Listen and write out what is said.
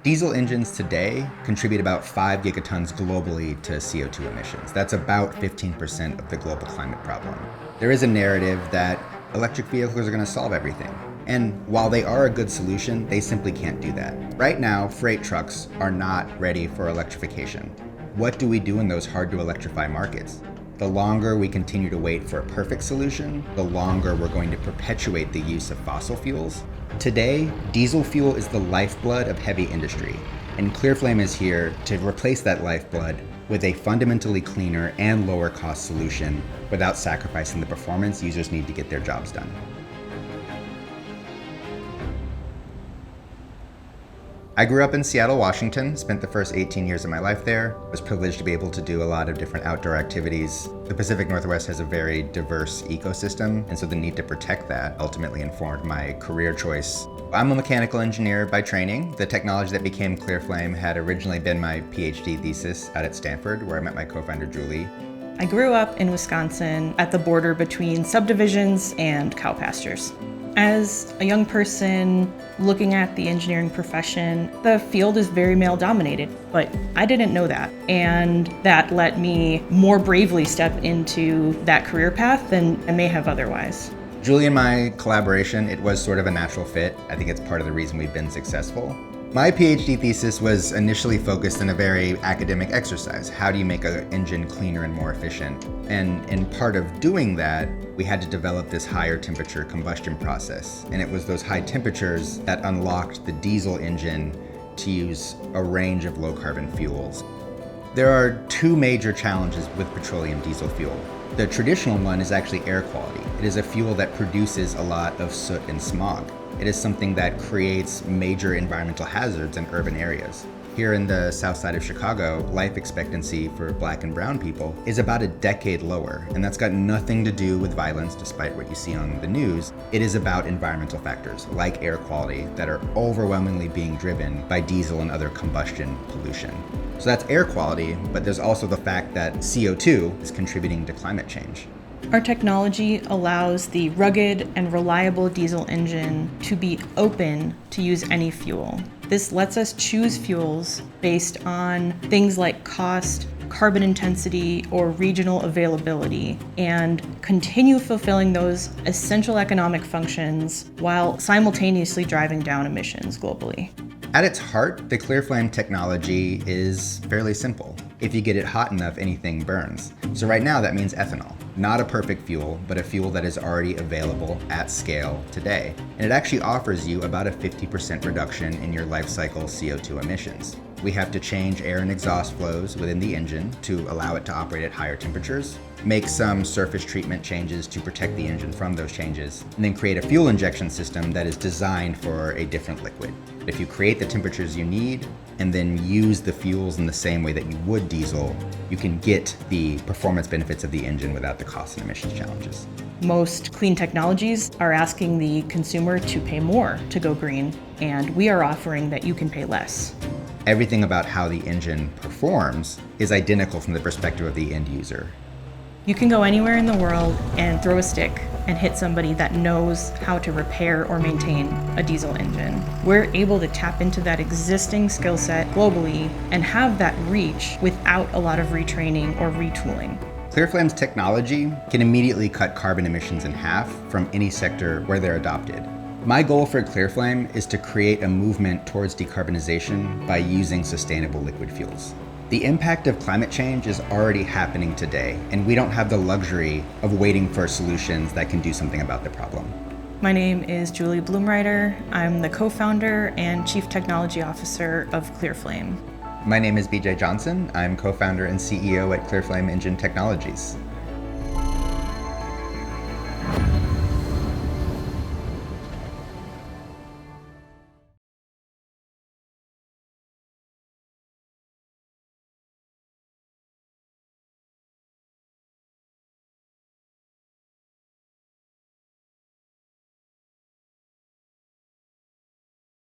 Diesel engines today contribute about 5 gigatons globally to CO2 emissions. That's about 15% of the global climate problem. There is a narrative that electric vehicles are going to solve everything. And while they are a good solution, they simply can't do that. Right now, freight trucks are not ready for electrification. What do we do in those hard to electrify markets? The longer we continue to wait for a perfect solution, the longer we're going to perpetuate the use of fossil fuels. Today, diesel fuel is the lifeblood of heavy industry, and ClearFlame is here to replace that lifeblood with a fundamentally cleaner and lower cost solution without sacrificing the performance users need to get their jobs done. I grew up in Seattle, Washington, spent the first 18 years of my life there. Was privileged to be able to do a lot of different outdoor activities. The Pacific Northwest has a very diverse ecosystem, and so the need to protect that ultimately informed my career choice. I'm a mechanical engineer by training. The technology that became ClearFlame had originally been my PhD thesis out at Stanford, where I met my co-founder, Julie. I grew up in Wisconsin at the border between subdivisions and cow pastures. As a young person looking at the engineering profession, the field is very male dominated, but I didn't know that. And that let me more bravely step into that career path than I may have otherwise. Julie and my collaboration, it was sort of a natural fit. I think it's part of the reason we've been successful. My PhD thesis was initially focused on a very academic exercise. How do you make an engine cleaner and more efficient? And in part of doing that, we had to develop this higher temperature combustion process. And it was those high temperatures that unlocked the diesel engine to use a range of low carbon fuels. There are two major challenges with petroleum diesel fuel. The traditional one is actually air quality. It is a fuel that produces a lot of soot and smog. It is something that creates major environmental hazards in urban areas. Here in the south side of Chicago, life expectancy for Black and brown people is about a decade lower, and that's got nothing to do with violence, despite what you see on the news. It is about environmental factors, like air quality, that are overwhelmingly being driven by diesel and other combustion pollution. So that's air quality, but there's also the fact that CO2 is contributing to climate change. Our technology allows the rugged and reliable diesel engine to be open to use any fuel. This lets us choose fuels based on things like cost, carbon intensity, or regional availability, and continue fulfilling those essential economic functions while simultaneously driving down emissions globally. At its heart, the ClearFlame technology is fairly simple. If you get it hot enough, anything burns. So right now that means ethanol. Not a perfect fuel, but a fuel that is already available at scale today. And it actually offers you about a 50% reduction in your life cycle CO2 emissions. We have to change air and exhaust flows within the engine to allow it to operate at higher temperatures, make some surface treatment changes to protect the engine from those changes, and then create a fuel injection system that is designed for a different liquid. But if you create the temperatures you need and then use the fuels in the same way that you would diesel, you can get the performance benefits of the engine without the cost and emissions challenges. Most clean technologies are asking the consumer to pay more to go green, and we are offering that you can pay less. Everything about how the engine performs is identical from the perspective of the end user. You can go anywhere in the world and throw a stick and hit somebody that knows how to repair or maintain a diesel engine. We're able to tap into that existing skill set globally and have that reach without a lot of retraining or retooling. ClearFlame's technology can immediately cut carbon emissions in half from any sector where they're adopted. My goal for ClearFlame is to create a movement towards decarbonization by using sustainable liquid fuels. The impact of climate change is already happening today, and we don't have the luxury of waiting for solutions that can do something about the problem. My name is Julie Bloomreiter. I'm the co-founder and chief technology officer of ClearFlame. My name is BJ Johnson. I'm co-founder and CEO at ClearFlame Engine Technologies.